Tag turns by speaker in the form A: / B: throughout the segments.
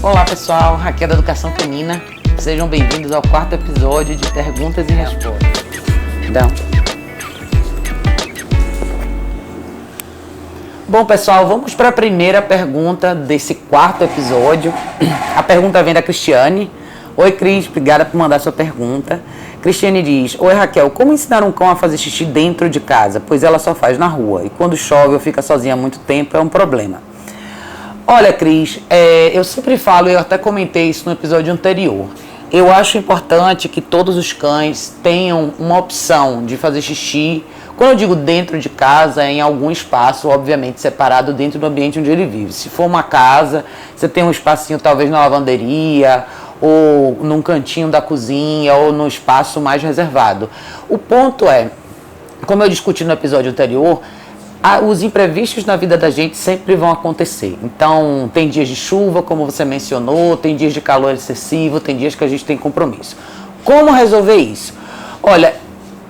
A: Olá pessoal, Raquel da Educação Canina. Sejam bem-vindos ao 4º episódio de Perguntas e Respostas. Bom pessoal, vamos para a primeira pergunta desse 4º episódio. A pergunta vem da Cristiane. Oi Cris, obrigada por mandar sua pergunta. Cristiane diz: oi Raquel, como ensinar um cão a fazer xixi dentro de casa? Pois ela só faz na rua e quando chove ou fica sozinha há muito tempo é um problema. Olha Cris, eu sempre falo, eu até comentei isso no episódio anterior. Eu acho importante que todos os cães tenham uma opção de fazer xixi. Quando eu digo dentro de casa, é em algum espaço, obviamente separado dentro do ambiente onde ele vive. Se for uma casa, você tem um espacinho talvez na lavanderia, ou num cantinho da cozinha, ou no espaço mais reservado. O ponto é, como eu discuti no episódio anterior, os imprevistos na vida da gente sempre vão acontecer. Então, tem dias de chuva, como você mencionou, tem dias de calor excessivo, tem dias que a gente tem compromisso. Como resolver isso? Olha,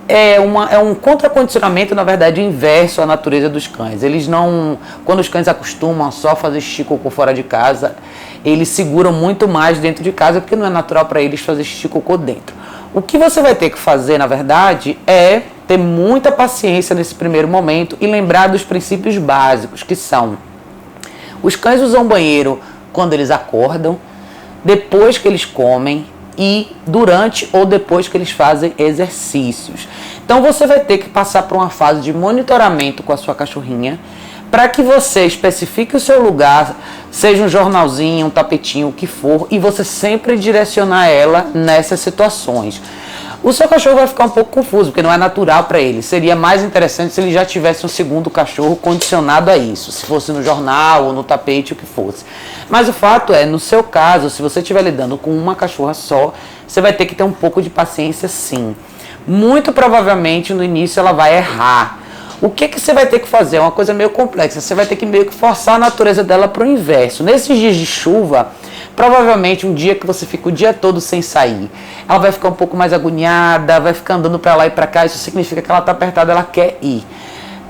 A: é um contracondicionamento, na verdade, inverso à natureza dos cães. Eles não, quando os cães acostumam a só fazer xixi cocô fora de casa, eles seguram muito mais dentro de casa, porque não é natural para eles fazer xixi cocô dentro. O que você vai ter que fazer, na verdade, é ter muita paciência nesse primeiro momento e lembrar dos princípios básicos, que são: os cães usam banheiro quando eles acordam, depois que eles comem e durante ou depois que eles fazem exercícios. Então você vai ter que passar por uma fase de monitoramento com a sua cachorrinha, para que você especifique o seu lugar, seja um jornalzinho, um tapetinho, o que for, e você sempre direcionar ela nessas situações. O seu cachorro vai ficar um pouco confuso, porque não é natural para ele. Seria mais interessante se ele já tivesse um segundo cachorro condicionado a isso, se fosse no jornal ou no tapete, o que fosse. Mas o fato é, no seu caso, se você estiver lidando com uma cachorra só, você vai ter que ter um pouco de paciência sim. Muito provavelmente no início ela vai errar. O que você vai ter que fazer? É uma coisa meio complexa. Você vai ter que meio que forçar a natureza dela para o inverso. Nesses dias de chuva, provavelmente um dia que você fica o dia todo sem sair, ela vai ficar um pouco mais agoniada, vai ficar andando para lá e para cá. Isso significa que ela está apertada, ela quer ir.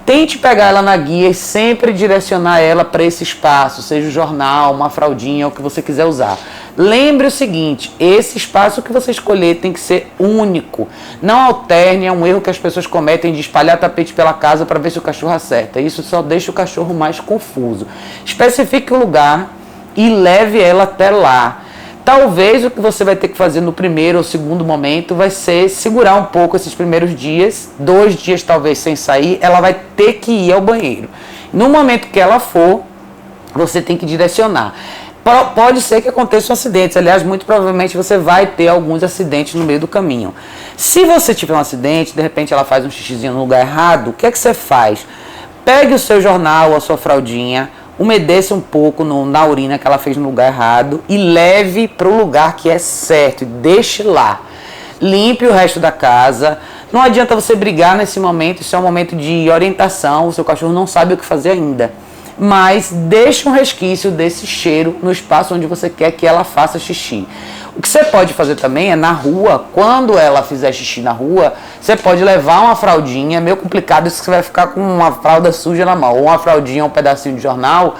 A: Tente pegar ela na guia e sempre direcionar ela para esse espaço, seja um jornal, uma fraldinha, o que você quiser usar. Lembre o seguinte, esse espaço que você escolher tem que ser único. Não alterne, é um erro que as pessoas cometem de espalhar tapete pela casa para ver se o cachorro acerta. Isso só deixa o cachorro mais confuso. Especifique o lugar e leve ela até lá. Talvez o que você vai ter que fazer no primeiro ou segundo momento vai ser segurar um pouco esses primeiros dias, 2 dias talvez sem sair, ela vai ter que ir ao banheiro. No momento que ela for, você tem que direcionar. Pode ser que aconteçam acidentes, aliás, muito provavelmente você vai ter alguns acidentes no meio do caminho. Se você tiver um acidente, de repente ela faz um xixizinho no lugar errado, o que é que você faz? Pegue o seu jornal, a sua fraldinha, umedeça um pouco na urina que ela fez no lugar errado e leve para o lugar que é certo e deixe lá. Limpe o resto da casa. Não adianta você brigar nesse momento, isso é um momento de orientação, o seu cachorro não sabe o que fazer ainda. Mas deixe um resquício desse cheiro no espaço onde você quer que ela faça xixi. O que você pode fazer também é na rua, quando ela fizer xixi na rua, você pode levar uma fraldinha, é meio complicado isso que você vai ficar com uma fralda suja na mão, ou uma fraldinha, um pedacinho de jornal,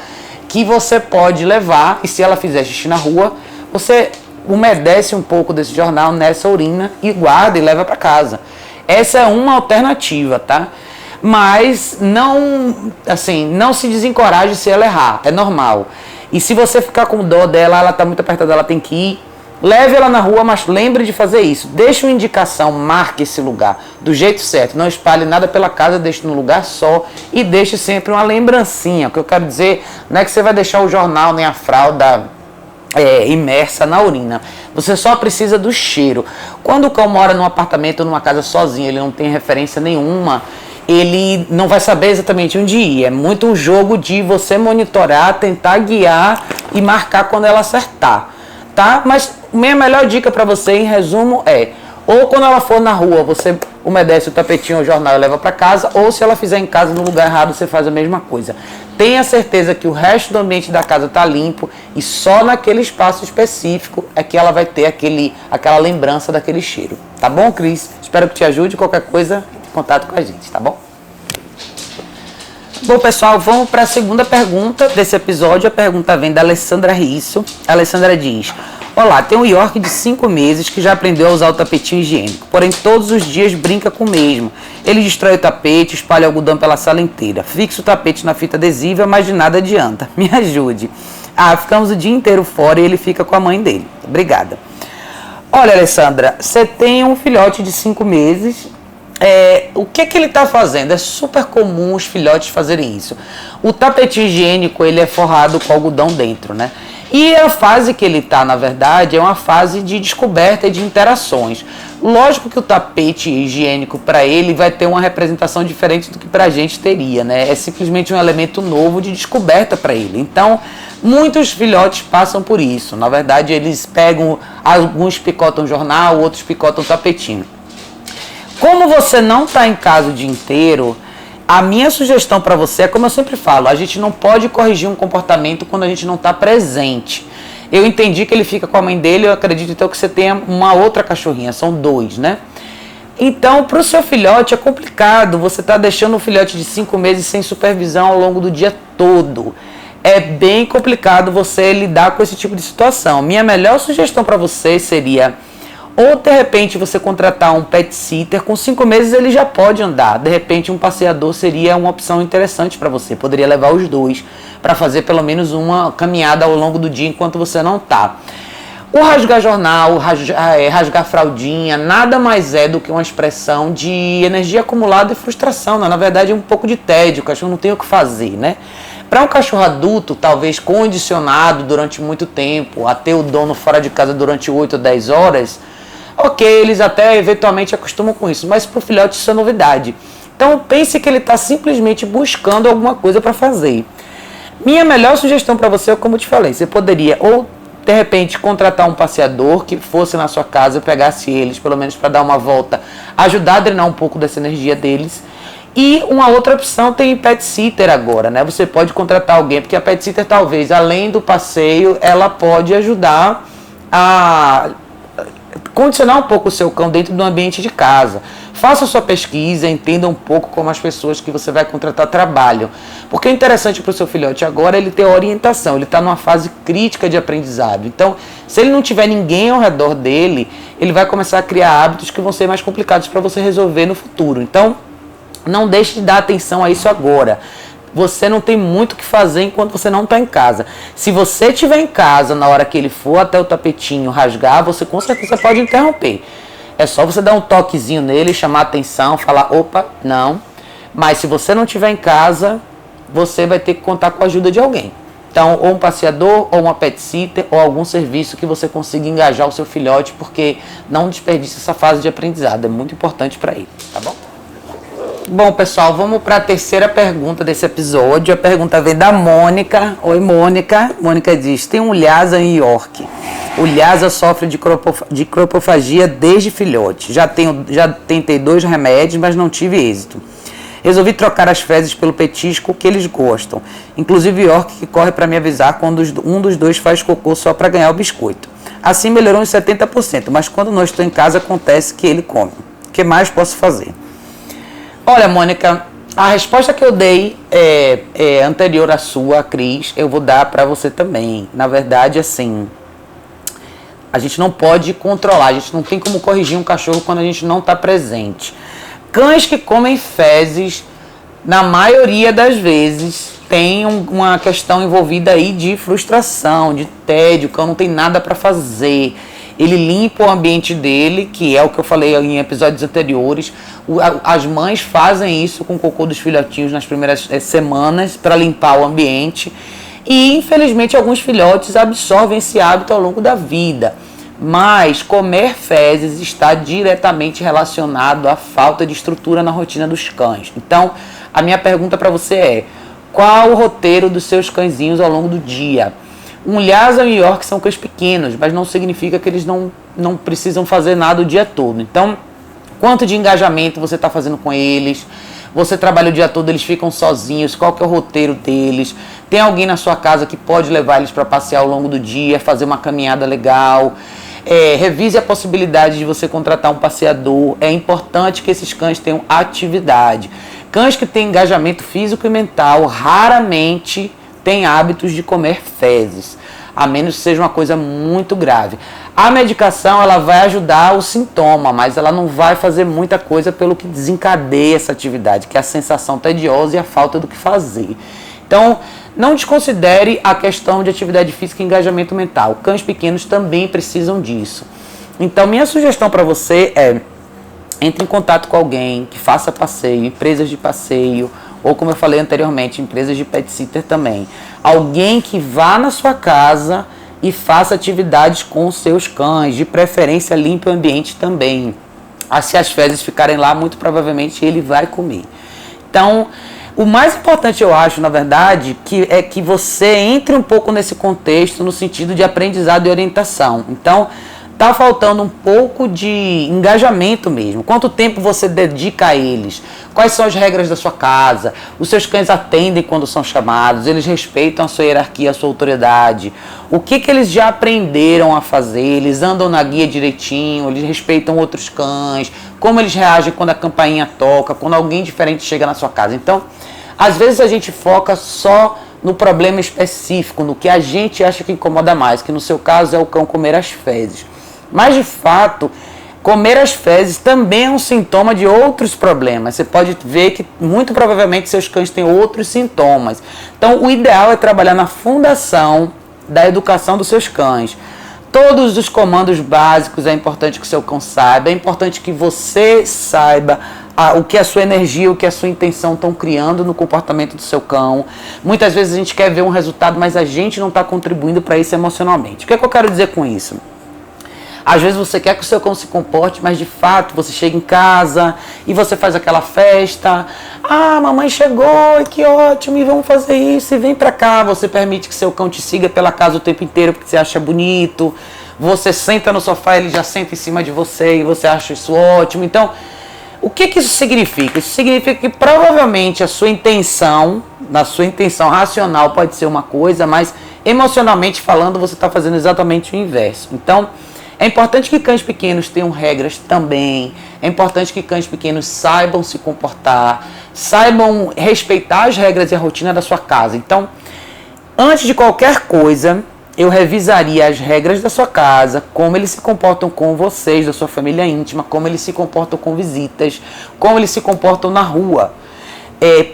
A: que você pode levar, e se ela fizer xixi na rua, você umedece um pouco desse jornal nessa urina e guarda e leva para casa. Essa é uma alternativa, tá? Mas não se desencoraje se ela errar, é normal. E se você ficar com dó dela, ela está muito apertada, ela tem que ir, leve ela na rua, mas lembre de fazer isso. Deixe uma indicação, marque esse lugar do jeito certo. Não espalhe nada pela casa, deixe no lugar só e deixe sempre uma lembrancinha. O que eu quero dizer não é que você vai deixar o jornal nem a fralda imersa na urina. Você só precisa do cheiro. Quando o cão mora num apartamento ou numa casa sozinho, ele não tem referência nenhuma, ele não vai saber exatamente onde ir. É muito um jogo de você monitorar, tentar guiar e marcar quando ela acertar, tá? Mas minha melhor dica para você, em resumo, é: ou quando ela for na rua, você umedece o tapetinho ou o jornal e leva para casa, ou se ela fizer em casa no lugar errado, você faz a mesma coisa. Tenha certeza que o resto do ambiente da casa está limpo e só naquele espaço específico é que ela vai ter aquela lembrança daquele cheiro. Tá bom, Cris? Espero que te ajude. Qualquer coisa, contato com a gente, tá bom? Bom, pessoal, vamos para a segunda pergunta desse episódio. A pergunta vem da Alessandra Risso. A Alessandra diz: olá, tem um York de 5 meses que já aprendeu a usar o tapetinho higiênico, porém todos os dias brinca com o mesmo. Ele destrói o tapete, espalha algodão pela sala inteira, fixa o tapete na fita adesiva, mas de nada adianta. Me ajude. Ficamos o dia inteiro fora e ele fica com a mãe dele. Obrigada. Olha, Alessandra, você tem um filhote de 5 meses. O que ele está fazendo? É super comum os filhotes fazerem isso. O tapete higiênico, ele é forrado com algodão dentro, né? E a fase que ele está, na verdade, é uma fase de descoberta e de interações. Lógico que o tapete higiênico para ele vai ter uma representação diferente do que para a gente teria, né? É simplesmente um elemento novo de descoberta para ele. Então, muitos filhotes passam por isso. Na verdade, eles pegam, alguns picotam jornal, outros picotam tapetinho. Como você não está em casa o dia inteiro, a minha sugestão para você é, como eu sempre falo, a gente não pode corrigir um comportamento quando a gente não está presente. Eu entendi que ele fica com a mãe dele, eu acredito então que você tenha uma outra cachorrinha, são 2, né? Então, para o seu filhote é complicado, você está deixando um filhote de 5 meses sem supervisão ao longo do dia todo. É bem complicado você lidar com esse tipo de situação. Minha melhor sugestão para você seria, ou de repente você contratar um pet sitter, com 5 meses ele já pode andar. De repente um passeador seria uma opção interessante para você. Poderia levar os 2 para fazer pelo menos uma caminhada ao longo do dia enquanto você não está. O rasgar jornal, rasgar fraldinha, nada mais é do que uma expressão de energia acumulada e frustração, né? Na verdade é um pouco de tédio, o cachorro não tem o que fazer, né? Para um cachorro adulto, talvez condicionado durante muito tempo, a ter o dono fora de casa durante 8 ou 10 horas, ok, eles até eventualmente acostumam com isso, mas para o filhote isso é novidade. Então pense que ele está simplesmente buscando alguma coisa para fazer. Minha melhor sugestão para você é como eu te falei, você poderia ou de repente contratar um passeador que fosse na sua casa, pegasse eles, pelo menos para dar uma volta, ajudar a drenar um pouco dessa energia deles. E uma outra opção tem pet sitter agora, né? Você pode contratar alguém, porque a pet sitter talvez, além do passeio, ela pode ajudar a condicionar um pouco o seu cão dentro do ambiente de casa. Faça sua pesquisa, entenda um pouco como as pessoas que você vai contratar trabalham. Porque é interessante para o seu filhote agora ele ter orientação, ele está numa fase crítica de aprendizado. Então, se ele não tiver ninguém ao redor dele, ele vai começar a criar hábitos que vão ser mais complicados para você resolver no futuro. Então, não deixe de dar atenção a isso agora. Você não tem muito o que fazer enquanto você não está em casa. Se você estiver em casa na hora que ele for até o tapetinho rasgar, você com certeza pode interromper. É só você dar um toquezinho nele, chamar a atenção, falar, opa, não. Mas se você não estiver em casa, você vai ter que contar com a ajuda de alguém. Então, ou um passeador, ou uma pet sitter, ou algum serviço que você consiga engajar o seu filhote, porque não desperdice essa fase de aprendizado. É muito importante para ele, tá bom? Bom, pessoal, vamos para a terceira pergunta desse episódio. A pergunta vem da Mônica. Oi, Mônica. Mônica diz: tem um Lhasa em York. O Lhasa sofre de cropofagia desde filhote. Já tentei 2 remédios, mas não tive êxito. Resolvi trocar as fezes pelo petisco que eles gostam. Inclusive York, que corre para me avisar quando um dos 2 faz cocô só para ganhar o biscoito. Assim melhorou uns 70%, mas quando não estou em casa acontece que ele come. O que mais posso fazer? Olha, Mônica, a resposta que eu dei anterior à sua, Cris, eu vou dar para você também. Na verdade, assim, a gente não pode controlar, a gente não tem como corrigir um cachorro quando a gente não está presente. Cães que comem fezes, na maioria das vezes, tem uma questão envolvida aí de frustração, de tédio, o cão não tem nada para fazer. Ele limpa o ambiente dele, que é o que eu falei em episódios anteriores. As mães fazem isso com o cocô dos filhotinhos nas primeiras semanas para limpar o ambiente. E, infelizmente, alguns filhotes absorvem esse hábito ao longo da vida. Mas comer fezes está diretamente relacionado à falta de estrutura na rotina dos cães. Então, a minha pergunta para você é: qual o roteiro dos seus cãezinhos ao longo do dia? Um Lhasa e um York são cães pequenos, mas não significa que eles não precisam fazer nada o dia todo. Então, quanto de engajamento você está fazendo com eles? Você trabalha o dia todo, eles ficam sozinhos? Qual que é o roteiro deles? Tem alguém na sua casa que pode levar eles para passear ao longo do dia, fazer uma caminhada legal? Revise a possibilidade de você contratar um passeador. É importante que esses cães tenham atividade. Cães que têm engajamento físico e mental raramente têm hábitos de comer fezes, a menos que seja uma coisa muito grave. A medicação ela vai ajudar o sintoma, mas ela não vai fazer muita coisa pelo que desencadeia essa atividade, que é a sensação tediosa e a falta do que fazer. Então, não desconsidere a questão de atividade física e engajamento mental. Cães pequenos também precisam disso. Então, minha sugestão para você é: entre em contato com alguém que faça passeio, empresas de passeio, ou como eu falei anteriormente, empresas de pet sitter também. Alguém que vá na sua casa e faça atividades com os seus cães, de preferência limpe o ambiente também. Se as fezes ficarem lá, muito provavelmente ele vai comer. Então, o mais importante eu acho, na verdade, é que você entre um pouco nesse contexto no sentido de aprendizado e orientação. Então, tá faltando um pouco de engajamento mesmo. Quanto tempo você dedica a eles? Quais são as regras da sua casa? Os seus cães atendem quando são chamados? Eles respeitam a sua hierarquia, a sua autoridade? O que eles já aprenderam a fazer? Eles andam na guia direitinho? Eles respeitam outros cães? Como eles reagem quando a campainha toca? Quando alguém diferente chega na sua casa? Então, às vezes a gente foca só no problema específico, no que a gente acha que incomoda mais, que no seu caso é o cão comer as fezes. Mas, de fato, comer as fezes também é um sintoma de outros problemas. Você pode ver que, muito provavelmente, seus cães têm outros sintomas. Então, o ideal é trabalhar na fundação da educação dos seus cães. Todos os comandos básicos é importante que o seu cão saiba. É importante que você saiba o que a sua energia, o que a sua intenção estão criando no comportamento do seu cão. Muitas vezes a gente quer ver um resultado, mas a gente não está contribuindo para isso emocionalmente. O que é que eu quero dizer com isso? Às vezes você quer que o seu cão se comporte, mas de fato você chega em casa e você faz aquela festa. Ah, mamãe chegou, que ótimo, e vamos fazer isso, e vem pra cá. Você permite que seu cão te siga pela casa o tempo inteiro porque você acha bonito. Você senta no sofá, ele já senta em cima de você e você acha isso ótimo. Então, o que isso significa? Isso significa que provavelmente na sua intenção racional pode ser uma coisa, mas emocionalmente falando você está fazendo exatamente o inverso. Então, é importante que cães pequenos tenham regras também. É importante que cães pequenos saibam se comportar, saibam respeitar as regras e a rotina da sua casa. Então, antes de qualquer coisa, eu revisaria as regras da sua casa, como eles se comportam com vocês, da sua família íntima, como eles se comportam com visitas, como eles se comportam na rua.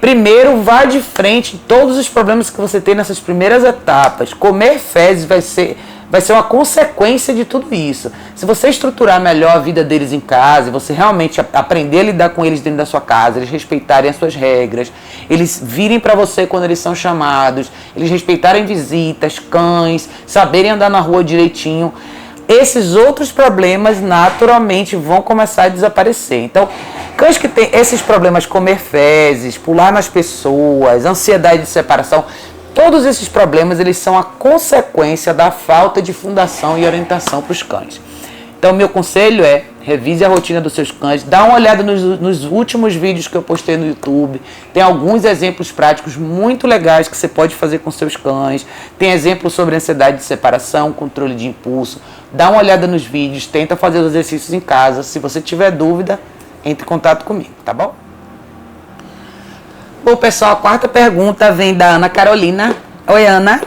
A: Primeiro, vá de frente em todos os problemas que você tem nessas primeiras etapas. Comer fezes vai ser uma consequência de tudo isso. Se você estruturar melhor a vida deles em casa, e você realmente aprender a lidar com eles dentro da sua casa, eles respeitarem as suas regras, eles virem para você quando eles são chamados, eles respeitarem visitas, cães, saberem andar na rua direitinho, esses outros problemas naturalmente vão começar a desaparecer. Então, cães que têm esses problemas, comer fezes, pular nas pessoas, ansiedade de separação, todos esses problemas eles são a consequência da falta de fundação e orientação para os cães. Então, meu conselho é: revise a rotina dos seus cães, dá uma olhada nos últimos vídeos que eu postei no YouTube. Tem alguns exemplos práticos muito legais que você pode fazer com seus cães. Tem exemplos sobre ansiedade de separação, controle de impulso. Dá uma olhada nos vídeos, tenta fazer os exercícios em casa. Se você tiver dúvida, entre em contato comigo, tá bom? Bom, pessoal, a quarta pergunta vem da Ana Carolina. Oi, Ana.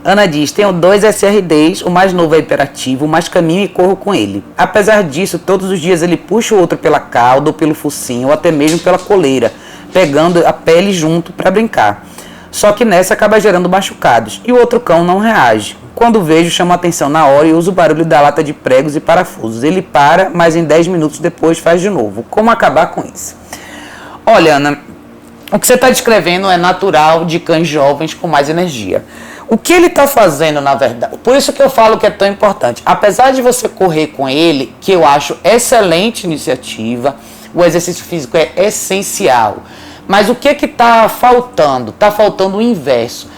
A: Ana diz: tenho 2 SRDs, o mais novo é hiperativo, mas caminho e corro com ele. Apesar disso, todos os dias ele puxa o outro pela cauda ou pelo focinho, ou até mesmo pela coleira, pegando a pele junto para brincar. Só que nessa acaba gerando machucados, e o outro cão não reage. Quando vejo, chamo a atenção na hora e uso o barulho da lata de pregos e parafusos. Ele para, mas em 10 minutos depois faz de novo. Como acabar com isso? Olha, Ana, o que você está descrevendo é natural de cães jovens com mais energia. O que ele está fazendo, na verdade, por isso que eu falo que é tão importante. Apesar de você correr com ele, que eu acho excelente iniciativa, o exercício físico é essencial. Mas o que está faltando? Está faltando o inverso.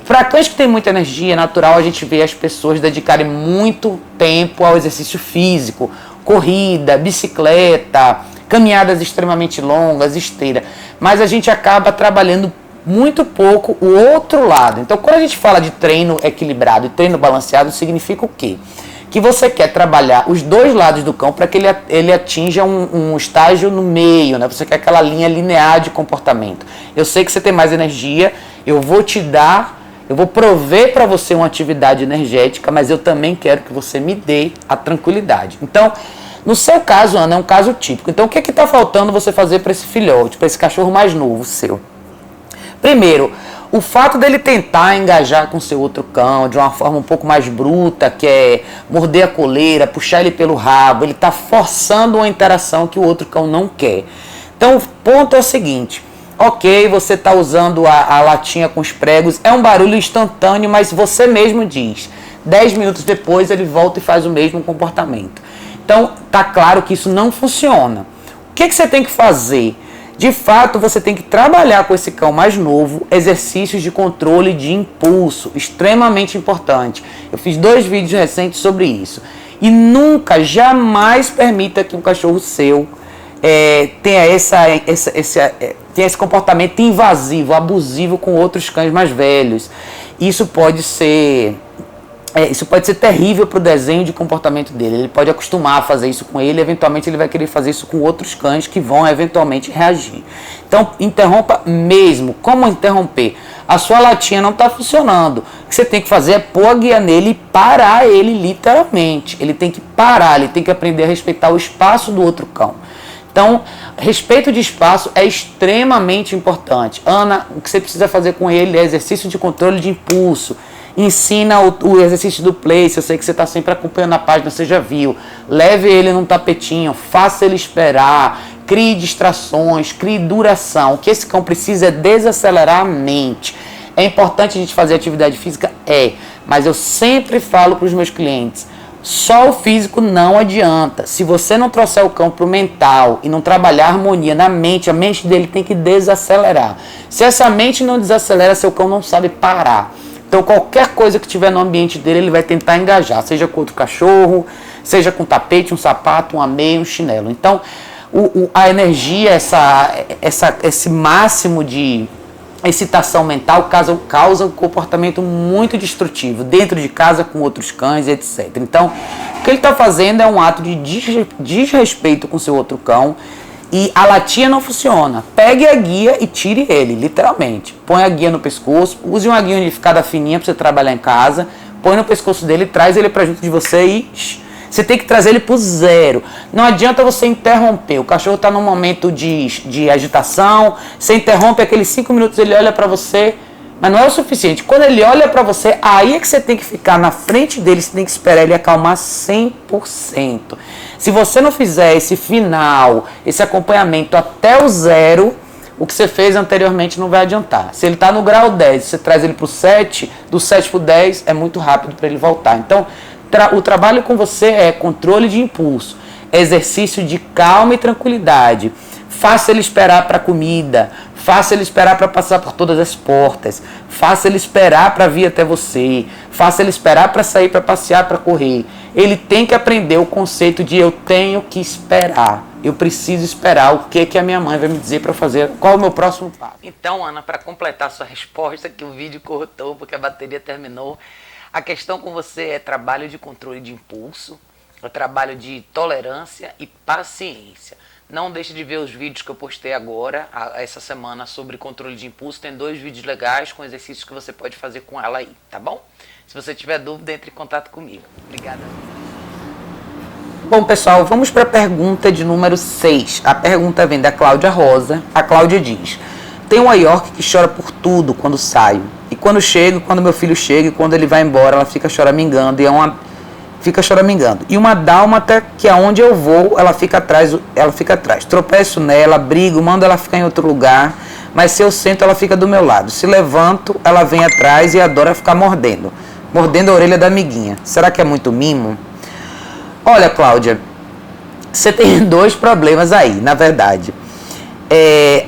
A: Para cães que têm muita energia, é natural a gente ver as pessoas dedicarem muito tempo ao exercício físico, corrida, bicicleta, caminhadas extremamente longas, esteira. Mas a gente acaba trabalhando muito pouco o outro lado. Então, quando a gente fala de treino equilibrado e treino balanceado, significa o quê? que você quer trabalhar os dois lados do cão para que ele atinja um estágio no meio, né? Você quer aquela linha linear de comportamento. Eu sei que você tem mais energia, eu vou prover para você uma atividade energética, mas eu também quero que você me dê a tranquilidade. Então, no seu caso, Ana, é um caso típico. Então, o que está faltando você fazer para esse filhote, para esse cachorro mais novo seu? Primeiro, o fato dele tentar engajar com seu outro cão de uma forma um pouco mais bruta, que é morder a coleira, puxar ele pelo rabo, ele está forçando uma interação que o outro cão não quer. Então, o ponto é o seguinte: ok, você está usando a latinha com os pregos, é um barulho instantâneo, mas você mesmo diz, 10 minutos depois ele volta e faz o mesmo comportamento. Então, tá claro que isso não funciona. O que você tem que fazer? De fato, você tem que trabalhar com esse cão mais novo, exercícios de controle de impulso, extremamente importante. Eu fiz 2 vídeos recentes sobre isso. E nunca, jamais permita que um cachorro seu tenha esse comportamento invasivo, abusivo com outros cães mais velhos. Isso pode ser terrível para o desenho de comportamento dele. Ele pode acostumar a fazer isso com ele, e eventualmente ele vai querer fazer isso com outros cães que vão eventualmente reagir. Então, interrompa mesmo. Como interromper? A sua latinha não está funcionando. O que você tem que fazer é pôr a guia nele e parar ele literalmente. Ele tem que parar, ele tem que aprender a respeitar o espaço do outro cão. Então, respeito de espaço é extremamente importante. Ana, o que você precisa fazer com ele é exercício de controle de impulso. Ensina o exercício do place, eu sei que você está sempre acompanhando a página, você já viu. Leve ele num tapetinho, faça ele esperar, crie distrações, crie duração. O que esse cão precisa é desacelerar a mente. É importante a gente fazer atividade física? Mas eu sempre falo para os meus clientes, só o físico não adianta. Se você não trouxer o cão para o mental e não trabalhar a harmonia na mente, a mente dele tem que desacelerar. Se essa mente não desacelera, seu cão não sabe parar. Então, qualquer coisa que tiver no ambiente dele, ele vai tentar engajar, seja com outro cachorro, seja com tapete, um sapato, uma meia, um chinelo. Então, a energia, esse máximo de excitação mental causa um comportamento muito destrutivo, dentro de casa, com outros cães, etc. Então, o que ele está fazendo é um ato de desrespeito com seu outro cão. E a latinha não funciona. Pegue a guia e tire ele, literalmente. Põe a guia no pescoço, use uma guia unificada fininha para você trabalhar em casa, põe no pescoço dele, traz ele para junto de você e você tem que trazer ele pro zero. Não adianta você interromper. O cachorro está num momento de agitação, você interrompe aqueles 5 minutos, ele olha para você, mas não é o suficiente. Quando ele olha para você, aí é que você tem que ficar na frente dele, você tem que esperar ele acalmar 100%. Se você não fizer esse final, esse acompanhamento até o 0, o que você fez anteriormente não vai adiantar. Se ele está no grau 10, você traz ele para o 7, do 7 para o 10 é muito rápido para ele voltar. Então, o trabalho com você é controle de impulso, exercício de calma e tranquilidade. Faça ele esperar para a comida, faça ele esperar para passar por todas as portas, faça ele esperar para vir até você, faça ele esperar para sair, para passear, para correr. Ele tem que aprender o conceito de eu tenho que esperar, eu preciso esperar o que a minha mãe vai me dizer para fazer, qual é o meu próximo passo. Então, Ana, para completar sua resposta, que o vídeo cortou porque a bateria terminou, a questão com você é trabalho de controle de impulso, é trabalho de tolerância e paciência. Não deixe de ver os vídeos que eu postei agora, essa semana, sobre controle de impulso. Tem 2 vídeos legais com exercícios que você pode fazer com ela aí, tá bom? Se você tiver dúvida, entre em contato comigo. Obrigada. Bom, pessoal, vamos para a pergunta de número 6. A pergunta vem da Cláudia Rosa. A Cláudia diz: tem uma York que chora por tudo quando saio. E quando chego, quando meu filho chega e quando ele vai embora, ela fica choramingando. Fica choramingando. E uma dálmata que aonde eu vou, ela fica atrás. Tropeço nela, brigo, mando ela ficar em outro lugar, mas se eu sento, ela fica do meu lado. Se levanto, ela vem atrás e adora ficar mordendo a orelha da amiguinha. Será que é muito mimo? Olha, Cláudia, você tem 2 problemas aí, na verdade.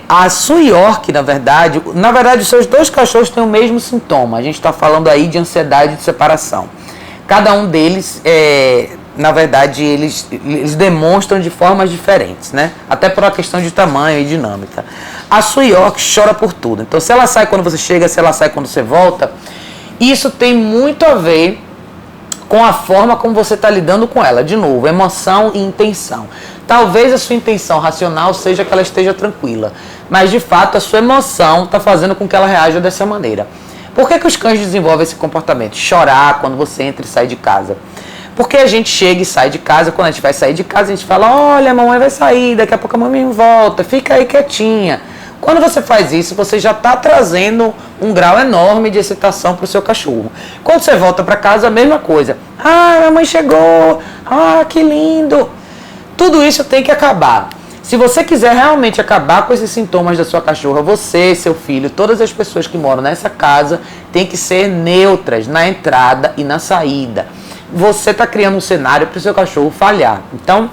A: A sua York, na verdade, os seus 2 cachorros têm o mesmo sintoma. A gente está falando aí de ansiedade de separação. Cada um deles, na verdade, eles demonstram de formas diferentes, né? Até por uma questão de tamanho e dinâmica. A sua York chora por tudo. Então, se ela sai quando você chega, se ela sai quando você volta, isso tem muito a ver com a forma como você está lidando com ela. De novo, emoção e intenção. Talvez a sua intenção racional seja que ela esteja tranquila, mas de fato a sua emoção está fazendo com que ela reaja dessa maneira. Por que os cães desenvolvem esse comportamento? Chorar quando você entra e sai de casa. Porque a gente chega e sai de casa, quando a gente vai sair de casa, a gente fala, olha, a mamãe vai sair, daqui a pouco a mamãe volta, fica aí quietinha. Quando você faz isso, você já está trazendo um grau enorme de excitação para o seu cachorro. Quando você volta para casa, a mesma coisa. Ah, a mamãe chegou, ah, que lindo. Tudo isso tem que acabar. Se você quiser realmente acabar com esses sintomas da sua cachorra, você, seu filho, todas as pessoas que moram nessa casa, tem que ser neutras na entrada e na saída. Você está criando um cenário para o seu cachorro falhar. Então,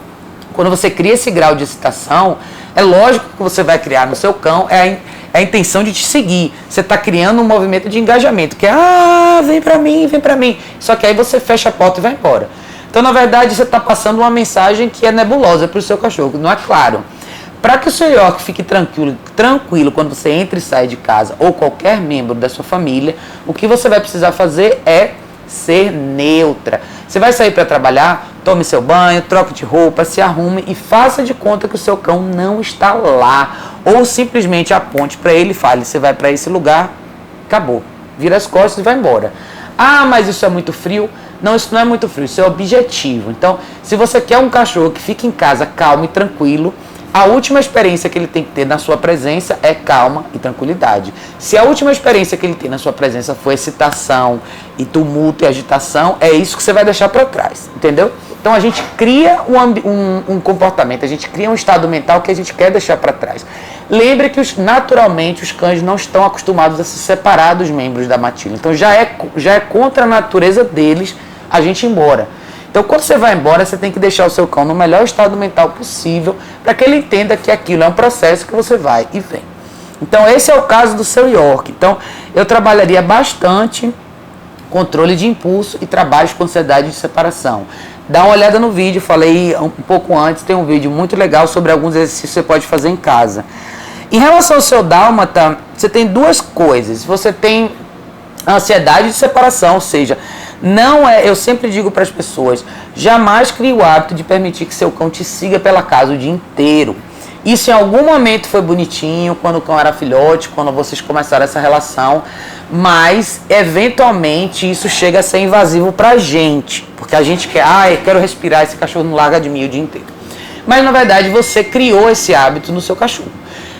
A: quando você cria esse grau de excitação, é lógico que você vai criar no seu cão é a intenção de te seguir. Você está criando um movimento de engajamento, que é, vem para mim, vem para mim. Só que aí você fecha a porta e vai embora. Então, na verdade, você está passando uma mensagem que é nebulosa para o seu cachorro, não é claro. Para que o seu York fique tranquilo quando você entra e sai de casa, ou qualquer membro da sua família, o que você vai precisar fazer é ser neutra. Você vai sair para trabalhar, tome seu banho, troque de roupa, se arrume e faça de conta que o seu cão não está lá. Ou simplesmente aponte para ele e fale, você vai para esse lugar, acabou. Vira as costas e vai embora. Ah, mas isso é muito frio. Não, isso não é muito frio, isso é objetivo. Então, se você quer um cachorro que fique em casa calmo e tranquilo, a última experiência que ele tem que ter na sua presença é calma e tranquilidade. Se a última experiência que ele tem na sua presença for excitação e tumulto e agitação, é isso que você vai deixar para trás, entendeu? Então a gente cria um comportamento, a gente cria um estado mental que a gente quer deixar para trás. Lembre que naturalmente os cães não estão acostumados a se separar dos membros da matilha. Então já é contra a natureza deles a gente ir embora. Então, quando você vai embora, você tem que deixar o seu cão no melhor estado mental possível para que ele entenda que aquilo é um processo que você vai e vem. Então, esse é o caso do seu York. Então, eu trabalharia bastante controle de impulso e trabalhos com ansiedade de separação. Dá uma olhada no vídeo, falei um pouco antes, tem um vídeo muito legal sobre alguns exercícios que você pode fazer em casa. Em relação ao seu dálmata, você tem duas coisas. Você tem ansiedade de separação, ou seja, eu sempre digo para as pessoas, jamais crie o hábito de permitir que seu cão te siga pela casa o dia inteiro. Isso em algum momento foi bonitinho, quando o cão era filhote, quando vocês começaram essa relação, mas eventualmente isso chega a ser invasivo pra gente, porque a gente quer, eu quero respirar, esse cachorro não larga de mim o dia inteiro. Mas na verdade você criou esse hábito no seu cachorro.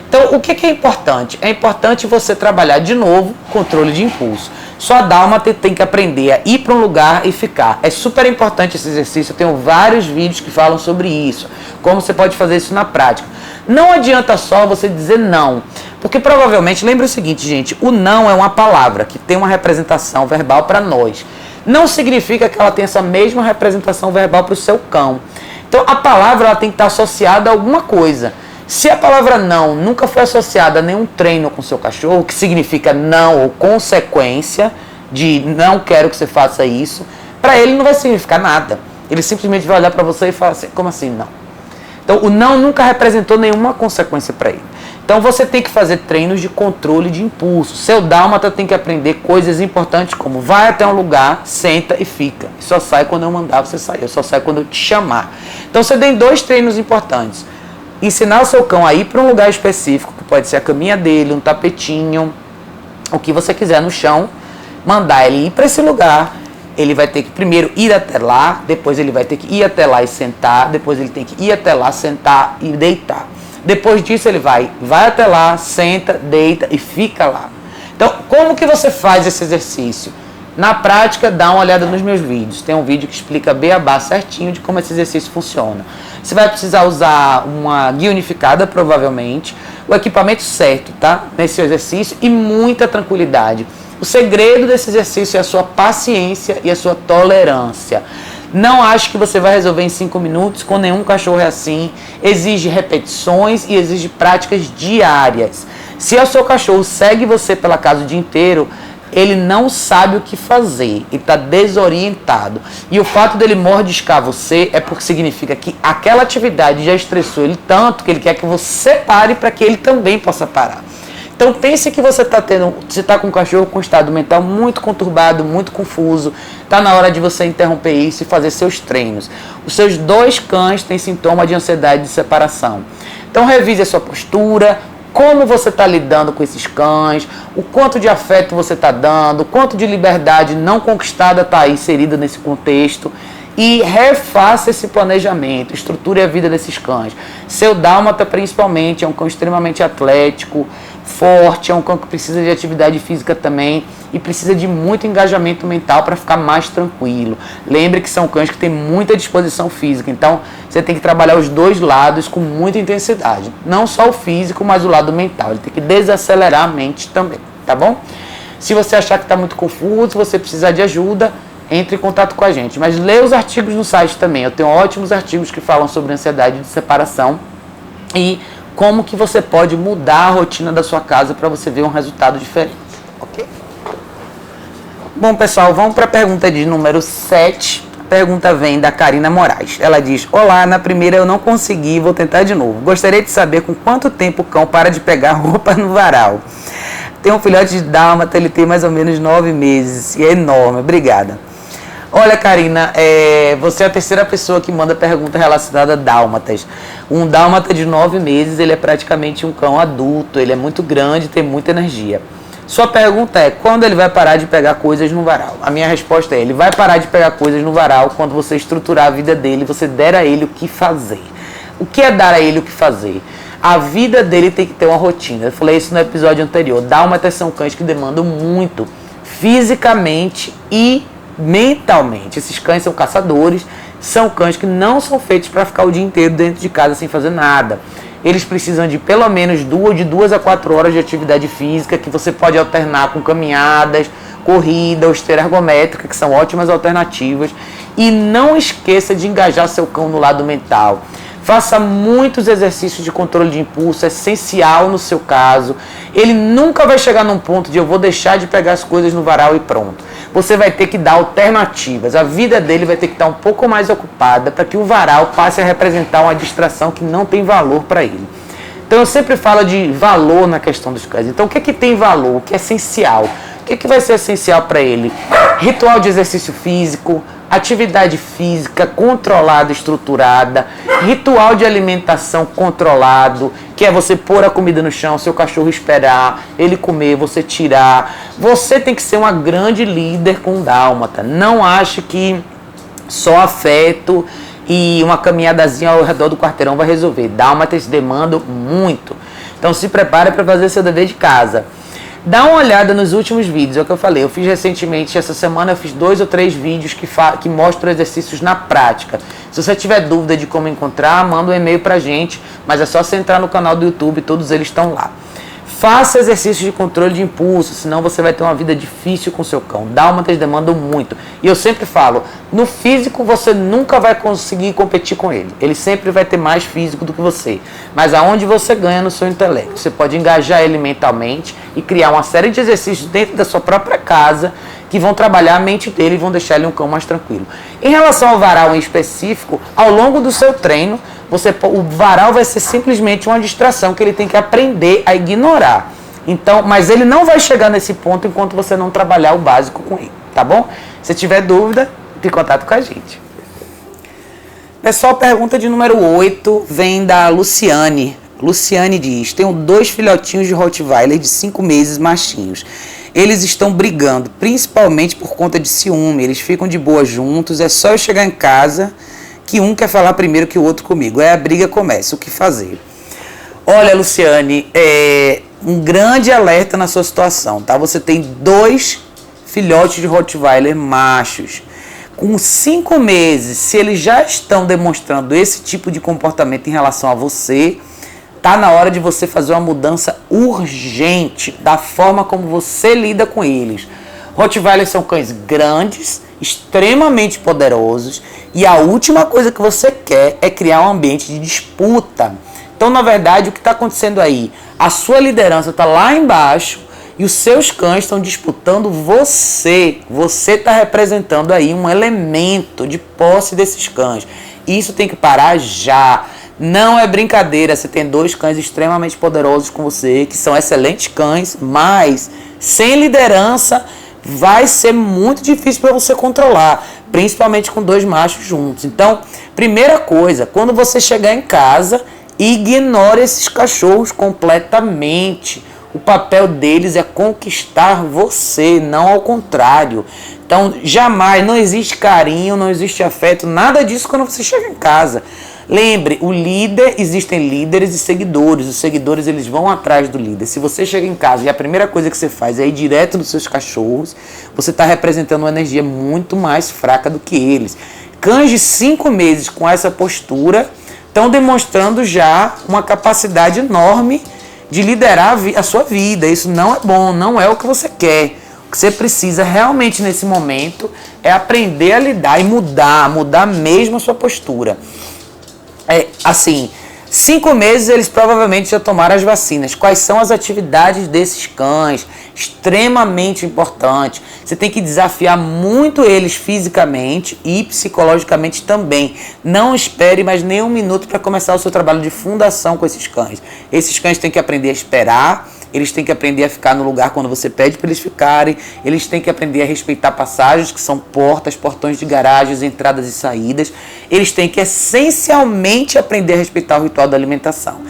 A: Então, o que é importante? É importante você trabalhar de novo controle de impulso. Sua dálmata tem que aprender a ir para um lugar e ficar. É super importante esse exercício, eu tenho vários vídeos que falam sobre isso, como você pode fazer isso na prática. Não adianta só você dizer não, porque provavelmente, lembre o seguinte, gente, o não é uma palavra que tem uma representação verbal para nós. Não significa que ela tenha essa mesma representação verbal para o seu cão. Então, a palavra ela tem que estar associada a alguma coisa. Se a palavra não nunca foi associada a nenhum treino com seu cachorro, que significa não ou consequência de não quero que você faça isso, para ele não vai significar nada. Ele simplesmente vai olhar para você e falar assim, como assim não? Então o não nunca representou nenhuma consequência para ele. Então você tem que fazer treinos de controle de impulso. Seu dálmata tem que aprender coisas importantes como vai até um lugar, senta e fica. E só sai quando eu mandar você sair, eu só sai quando eu te chamar. Então você tem dois treinos importantes. Ensinar o seu cão a ir para um lugar específico, que pode ser a caminha dele, um tapetinho, o que você quiser no chão, mandar ele ir para esse lugar, ele vai ter que primeiro ir até lá, depois ele vai ter que ir até lá e sentar, depois ele tem que ir até lá, sentar e deitar. Depois disso ele vai até lá, senta, deita e fica lá. Então, como que você faz esse exercício? Na prática, dá uma olhada nos meus vídeos. Tem um vídeo que explica beabá certinho de como esse exercício funciona. Você vai precisar usar uma guia unificada, provavelmente, o equipamento certo, tá? Nesse exercício e muita tranquilidade. O segredo desse exercício é a sua paciência e a sua tolerância. Não acho que você vai resolver em 5 minutos, com nenhum cachorro é assim. Exige repetições e exige práticas diárias. Se o seu cachorro segue você pela casa o dia inteiro, ele não sabe o que fazer, ele está desorientado. E o fato dele mordiscar você é porque significa que aquela atividade já estressou ele tanto que ele quer que você pare para que ele também possa parar. Então pense que você está com um cachorro com um estado mental muito conturbado, muito confuso. Está na hora de você interromper isso e fazer seus treinos. Os seus 2 cães têm sintoma de ansiedade de separação. Então revise a sua postura, como você está lidando com esses cães, o quanto de afeto você está dando, o quanto de liberdade não conquistada está inserida nesse contexto. E refaça esse planejamento, estruture a vida desses cães. Seu dálmata, principalmente, é um cão extremamente atlético, forte, é um cão que precisa de atividade física também e precisa de muito engajamento mental para ficar mais tranquilo. Lembre que são cães que têm muita disposição física, então você tem que trabalhar os 2 lados com muita intensidade. Não só o físico, mas o lado mental. Ele tem que desacelerar a mente também, tá bom? Se você achar que está muito confuso, você precisar de ajuda, entre em contato com a gente. Mas leia os artigos no site também. Eu tenho ótimos artigos que falam sobre ansiedade de separação e como que você pode mudar a rotina da sua casa para você ver um resultado diferente. Ok? Bom, pessoal, vamos para a pergunta de número 7. A pergunta vem da Karina Moraes. Ela diz: olá, na primeira eu não consegui, vou tentar de novo. Gostaria de saber com quanto tempo o cão para de pegar roupa no varal. Tem um filhote de dálmata, ele tem mais ou menos 9 meses e é enorme. Obrigada. Olha, Karina, você é a terceira pessoa que manda pergunta relacionada a dálmatas. Um dálmata de 9 meses, ele é praticamente um cão adulto, ele é muito grande, tem muita energia. Sua pergunta é, quando ele vai parar de pegar coisas no varal? A minha resposta é, ele vai parar de pegar coisas no varal quando você estruturar a vida dele, você der a ele o que fazer. O que é dar a ele o que fazer? A vida dele tem que ter uma rotina. Eu falei isso no episódio anterior. Dálmatas são cães que demandam muito, fisicamente e mentalmente. Esses cães são caçadores, são cães que não são feitos para ficar o dia inteiro dentro de casa sem fazer nada. Eles precisam de pelo menos de 2 a 4 horas de atividade física, que você pode alternar com caminhadas, corrida ou esteira ergométrica, que são ótimas alternativas. E não esqueça de engajar seu cão no lado mental. Faça muitos exercícios de controle de impulso, é essencial no seu caso. Ele nunca vai chegar num ponto de eu vou deixar de pegar as coisas no varal e pronto. Você vai ter que dar alternativas. A vida dele vai ter que estar um pouco mais ocupada para que o varal passe a representar uma distração que não tem valor para ele. Então eu sempre falo de valor na questão dos cães. Então o que é que tem valor? O que é essencial? O que é que vai ser essencial para ele? Ritual de exercício físico, atividade física controlada, estruturada, ritual de alimentação controlado, que é você pôr a comida no chão, seu cachorro esperar, ele comer, você tirar. Você tem que ser uma grande líder com o dálmata. Não ache que só afeto e uma caminhadazinha ao redor do quarteirão vai resolver. Dálmatas demandam muito. Então se prepare para fazer seu dever de casa. Dá uma olhada nos últimos vídeos, é o que eu falei. Eu fiz recentemente, essa semana eu fiz 2 ou 3 vídeos que mostram exercícios na prática. Se você tiver dúvida de como encontrar, manda um e-mail pra gente, mas é só você entrar no canal do YouTube, todos eles estão lá. Faça exercícios de controle de impulso, senão você vai ter uma vida difícil com seu cão. Dálmatas demandam muito. E eu sempre falo, no físico você nunca vai conseguir competir com ele. Ele sempre vai ter mais físico do que você. Mas aonde você ganha no seu intelecto? Você pode engajar ele mentalmente e criar uma série de exercícios dentro da sua própria casa que vão trabalhar a mente dele e vão deixar ele um cão mais tranquilo. Em relação ao varal em específico, ao longo do seu treino, o varal vai ser simplesmente uma distração que ele tem que aprender a ignorar. Então, mas ele não vai chegar nesse ponto enquanto você não trabalhar o básico com ele, tá bom? Se tiver dúvida, entre em contato com a gente. Pessoal, pergunta de número 8 vem da Luciane. Luciane diz, tenho 2 filhotinhos de Rottweiler de 5 meses machinhos. Eles estão brigando, principalmente por conta de ciúme. Eles ficam de boa juntos, é só eu chegar em casa que um quer falar primeiro que o outro comigo. Aí a briga começa, o que fazer? Olha, Luciane, um grande alerta na sua situação, tá? Você tem 2 filhotes de Rottweiler machos. Com 5 meses, se eles já estão demonstrando esse tipo de comportamento em relação a você, tá na hora de você fazer uma mudança urgente da forma como você lida com eles. Rottweilers são cães grandes, extremamente poderosos e a última coisa que você quer é criar um ambiente de disputa. Então, na verdade, o que está acontecendo aí? A sua liderança está lá embaixo e os seus cães estão disputando você. Você está representando aí um elemento de posse desses cães. Isso tem que parar já. Não é brincadeira, você tem 2 cães extremamente poderosos com você, que são excelentes cães, mas sem liderança vai ser muito difícil para você controlar, principalmente com 2 machos juntos. Então, primeira coisa, quando você chegar em casa, ignore esses cachorros completamente. O papel deles é conquistar você, não ao contrário. Então, jamais, não existe carinho, não existe afeto, nada disso quando você chega em casa. Lembre, existem líderes e seguidores. Os seguidores, eles vão atrás do líder. Se você chega em casa e a primeira coisa que você faz é ir direto dos seus cachorros, você está representando uma energia muito mais fraca do que eles. Cães de 5 meses com essa postura estão demonstrando já uma capacidade enorme de liderar a sua vida. Isso não é bom, não é o que você quer. O que você precisa realmente nesse momento é aprender a lidar e mudar mesmo a sua postura. Assim, 5 meses eles provavelmente já tomaram as vacinas. Quais são as atividades desses cães? Extremamente importante. Você tem que desafiar muito eles fisicamente e psicologicamente também. Não espere mais nem um minuto para começar o seu trabalho de fundação com esses cães. Esses cães têm que aprender a esperar. Eles têm que aprender a ficar no lugar quando você pede para eles ficarem. Eles têm que aprender a respeitar passagens, que são portas, portões de garagens, entradas e saídas. Eles têm que essencialmente aprender a respeitar o ritual da alimentação.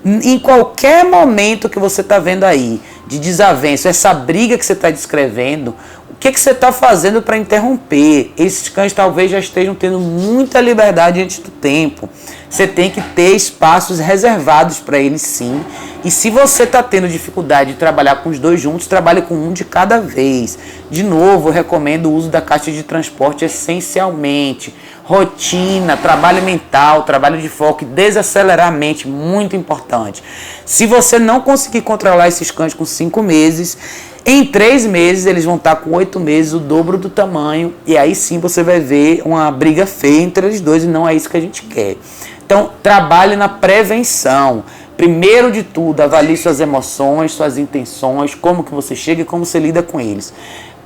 A: Em qualquer momento que você está vendo aí, de desavenço, essa briga que você está descrevendo, o que você está fazendo para interromper? Esses cães talvez já estejam tendo muita liberdade antes do tempo. Você tem que ter espaços reservados para eles, sim. E se você está tendo dificuldade de trabalhar com os 2 juntos, trabalhe com um de cada vez. De novo, eu recomendo o uso da caixa de transporte essencialmente. Rotina, trabalho mental, trabalho de foco e desacelerar a mente, muito importante. Se você não conseguir controlar esses cães com 5 meses, em 3 meses eles vão estar com 8 meses, o dobro do tamanho. E aí sim você vai ver uma briga feia entre eles 2 e não é isso que a gente quer. Então, trabalhe na prevenção. Primeiro de tudo, avalie suas emoções, suas intenções, como que você chega e como você lida com eles.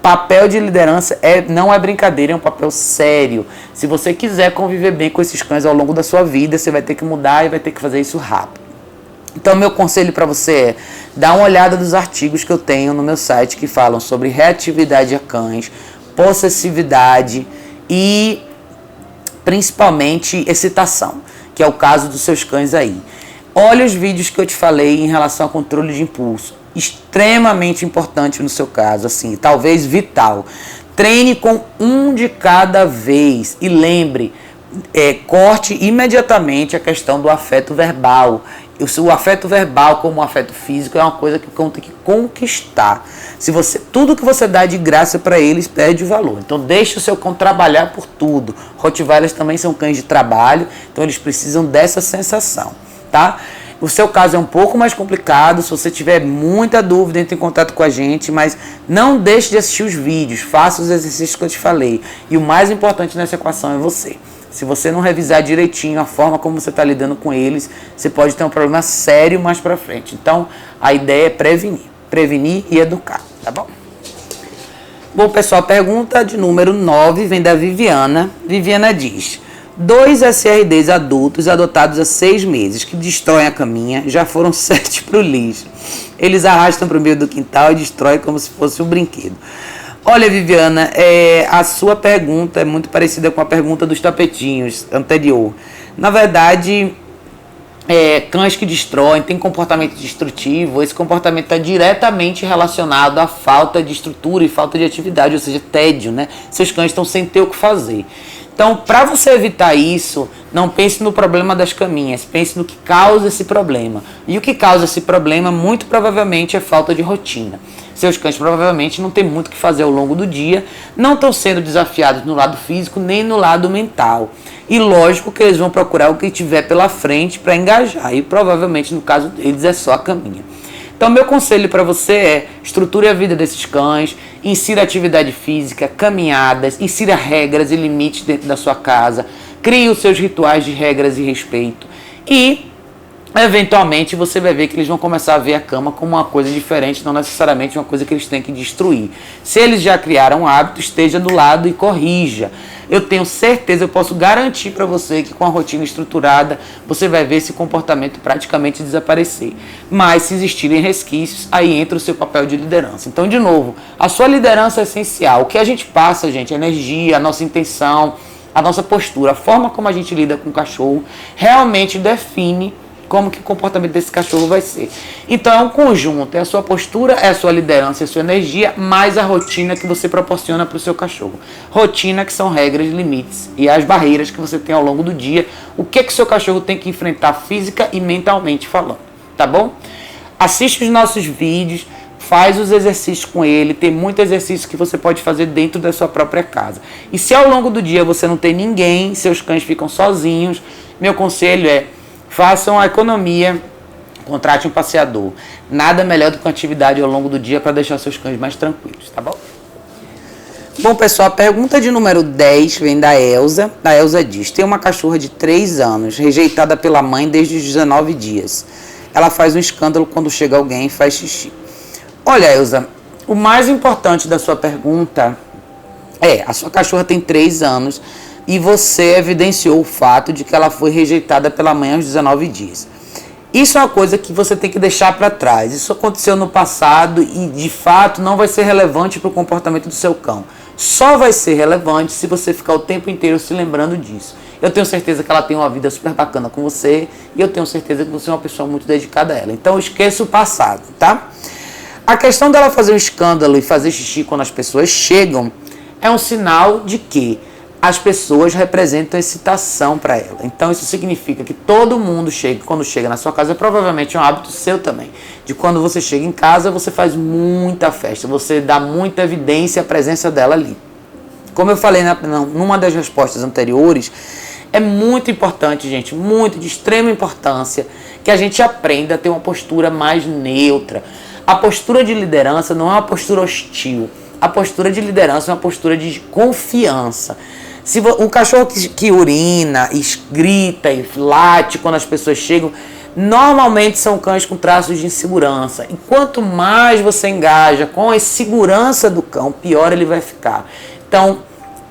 A: Papel de liderança não é brincadeira, é um papel sério. Se você quiser conviver bem com esses cães ao longo da sua vida, você vai ter que mudar e vai ter que fazer isso rápido. Então, meu conselho para você é dar uma olhada nos artigos que eu tenho no meu site que falam sobre reatividade a cães, possessividade e principalmente excitação, que é o caso dos seus cães aí. Olha os vídeos que eu te falei em relação ao controle de impulso. Extremamente importante no seu caso, assim, talvez vital. Treine com um de cada vez e lembre, corte imediatamente a questão do afeto verbal. O afeto verbal, como o afeto físico, é uma coisa que o cão tem que conquistar. Tudo que você dá de graça para eles perde o valor. Então deixe o seu cão trabalhar por tudo. Rottweilers também são cães de trabalho, então eles precisam dessa sensação, tá? O seu caso é um pouco mais complicado. Se você tiver muita dúvida, entre em contato com a gente, mas não deixe de assistir os vídeos, faça os exercícios que eu te falei. E o mais importante nessa equação é você. Se você não revisar direitinho a forma como você está lidando com eles, você pode ter um problema sério mais para frente. Então, a ideia é prevenir e educar, tá bom? Bom, pessoal, pergunta de número 9 vem da Viviana. Viviana diz: 2 SRDs adultos adotados há 6 meses que destroem a caminha, já foram 7 para o lixo. Eles arrastam para o meio do quintal e destroem como se fosse um brinquedo. Olha, Viviana, a sua pergunta é muito parecida com a pergunta dos tapetinhos anterior. Na verdade, cães que destroem, têm comportamento destrutivo, esse comportamento está diretamente relacionado à falta de estrutura e falta de atividade, ou seja, tédio, né? Seus cães estão sem ter o que fazer. Então, para você evitar isso, não pense no problema das caminhas, pense no que causa esse problema. E o que causa esse problema, muito provavelmente, é falta de rotina. Seus cães provavelmente não têm muito o que fazer ao longo do dia, não estão sendo desafiados no lado físico nem no lado mental. E lógico que eles vão procurar o que tiver pela frente para engajar, e provavelmente no caso deles é só a caminha. Então, meu conselho para você é: estruture a vida desses cães, insira atividade física, caminhadas, insira regras e limites dentro da sua casa, crie os seus rituais de regras e respeito e eventualmente você vai ver que eles vão começar a ver a cama como uma coisa diferente, não necessariamente uma coisa que eles têm que destruir. Se eles já criaram um hábito, esteja do lado e corrija. Eu tenho certeza, eu posso garantir para você que com a rotina estruturada você vai ver esse comportamento praticamente desaparecer. Mas se existirem resquícios, aí entra o seu papel de liderança. Então, de novo, a sua liderança é essencial. O que a gente passa, gente, a energia, a nossa intenção, a nossa postura, a forma como a gente lida com o cachorro realmente define como que o comportamento desse cachorro vai ser. Então é um conjunto, é a sua postura, é a sua liderança, é a sua energia, mais a rotina que você proporciona para o seu cachorro. Rotina que são regras, limites e as barreiras que você tem ao longo do dia, o que o seu cachorro tem que enfrentar física e mentalmente falando, tá bom? Assiste os nossos vídeos, faz os exercícios com ele, tem muito exercício que você pode fazer dentro da sua própria casa. E se ao longo do dia você não tem ninguém, seus cães ficam sozinhos, meu conselho é: façam a economia, contrate um passeador. Nada melhor do que uma atividade ao longo do dia para deixar seus cães mais tranquilos, tá bom? Bom, pessoal, a pergunta de número 10 vem da Elza. A Elza diz: tem uma cachorra de 3 anos, rejeitada pela mãe desde os 19 dias. Ela faz um escândalo quando chega alguém e faz xixi. Olha, Elza, o mais importante da sua pergunta é: a sua cachorra tem 3 anos e você evidenciou o fato de que ela foi rejeitada pela mãe aos 19 dias. Isso é uma coisa que você tem que deixar para trás. Isso aconteceu no passado e, de fato, não vai ser relevante para o comportamento do seu cão. Só vai ser relevante se você ficar o tempo inteiro se lembrando disso. Eu tenho certeza que ela tem uma vida super bacana com você e eu tenho certeza que você é uma pessoa muito dedicada a ela. Então, esqueça o passado, tá? A questão dela fazer um escândalo e fazer xixi quando as pessoas chegam é um sinal de que as pessoas representam excitação para ela. Então isso significa que todo mundo quando chega na sua casa, provavelmente é um hábito seu também, de quando você chega em casa, você faz muita festa, você dá muita evidência à presença dela ali. Como eu falei numa das respostas anteriores, é muito importante, gente, muito de extrema importância, que a gente aprenda a ter uma postura mais neutra. A postura de liderança não é uma postura hostil. A postura de liderança é uma postura de confiança. Se um cachorro que urina, grita e late quando as pessoas chegam, normalmente são cães com traços de insegurança. E quanto mais você engaja com a segurança do cão, pior ele vai ficar. Então,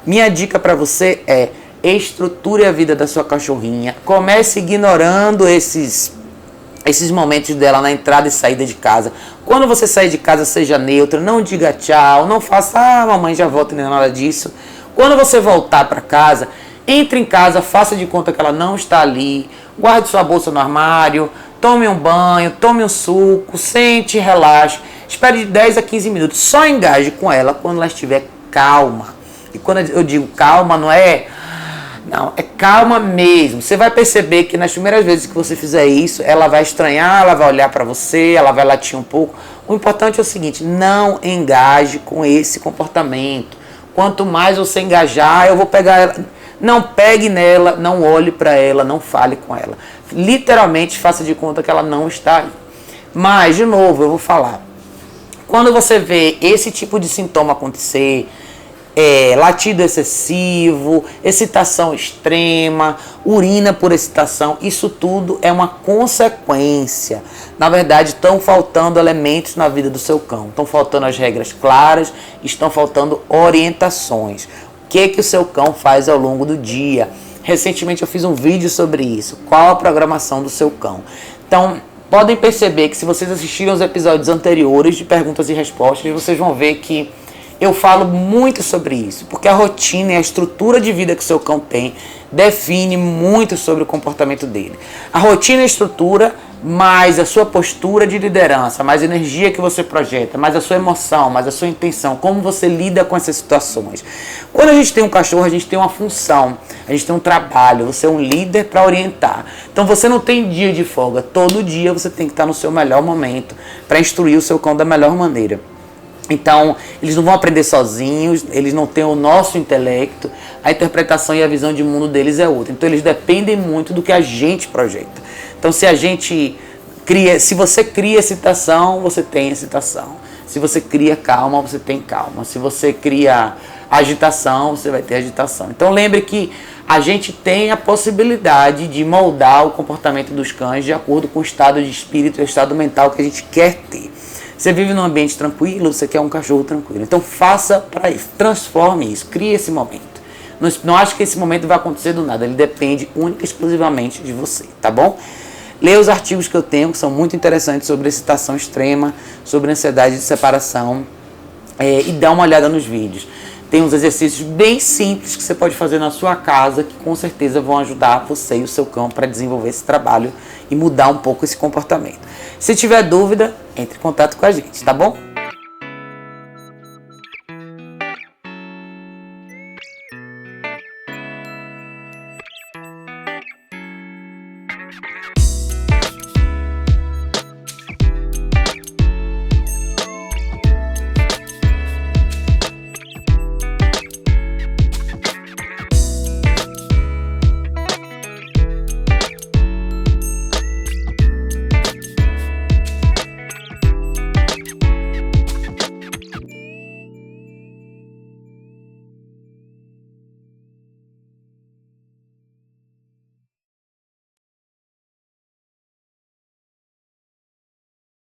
A: minha dica para você é: estruture a vida da sua cachorrinha. Comece ignorando esses momentos dela na entrada e saída de casa. Quando você sair de casa, seja neutra, não diga tchau, não faça, mamãe já volta, nem nada disso. Quando você voltar para casa, entre em casa, faça de conta que ela não está ali, guarde sua bolsa no armário, tome um banho, tome um suco, sente, relaxe, espere de 10 a 15 minutos, só engaje com ela quando ela estiver calma. E quando eu digo calma, não, é calma mesmo. Você vai perceber que nas primeiras vezes que você fizer isso, ela vai estranhar, ela vai olhar para você, ela vai latir um pouco. O importante é o seguinte: não engaje com esse comportamento. Quanto mais você engajar, eu vou pegar ela. Não pegue nela, não olhe para ela, não fale com ela. Literalmente faça de conta que ela não está aí. Mas, de novo, eu vou falar. Quando você vê esse tipo de sintoma acontecer, latido excessivo, excitação extrema, urina por excitação, isso tudo é uma consequência. Na verdade, estão faltando elementos na vida do seu cão. Estão faltando as regras claras, estão faltando orientações. O que o seu cão faz ao longo do dia? Recentemente eu fiz um vídeo sobre isso. Qual a programação do seu cão? Então, podem perceber que se vocês assistiram os episódios anteriores de perguntas e respostas, vocês vão ver que eu falo muito sobre isso, porque a rotina e a estrutura de vida que o seu cão tem define muito sobre o comportamento dele. A rotina e a estrutura, mais a sua postura de liderança, mais a energia que você projeta, mais a sua emoção, mais a sua intenção, como você lida com essas situações. Quando a gente tem um cachorro, a gente tem uma função, a gente tem um trabalho, você é um líder para orientar. Então você não tem dia de folga, todo dia você tem que estar no seu melhor momento para instruir o seu cão da melhor maneira. Então, eles não vão aprender sozinhos, eles não têm o nosso intelecto, a interpretação e a visão de mundo deles é outra. Então, eles dependem muito do que a gente projeta. Então, se você cria excitação, você tem excitação. Se você cria calma, você tem calma. Se você cria agitação, você vai ter agitação. Então, lembre que a gente tem a possibilidade de moldar o comportamento dos cães de acordo com o estado de espírito e o estado mental que a gente quer ter. Você vive num ambiente tranquilo, você quer um cachorro tranquilo. Então faça para isso, transforme isso, crie esse momento. Não acho que esse momento vai acontecer do nada, ele depende única e exclusivamente de você, tá bom? Leia os artigos que eu tenho, que são muito interessantes sobre excitação extrema, sobre ansiedade de separação, e dá uma olhada nos vídeos. Tem uns exercícios bem simples que você pode fazer na sua casa, que com certeza vão ajudar você e o seu cão para desenvolver esse trabalho e mudar um pouco esse comportamento. Se tiver dúvida, entre em contato com a gente, tá bom?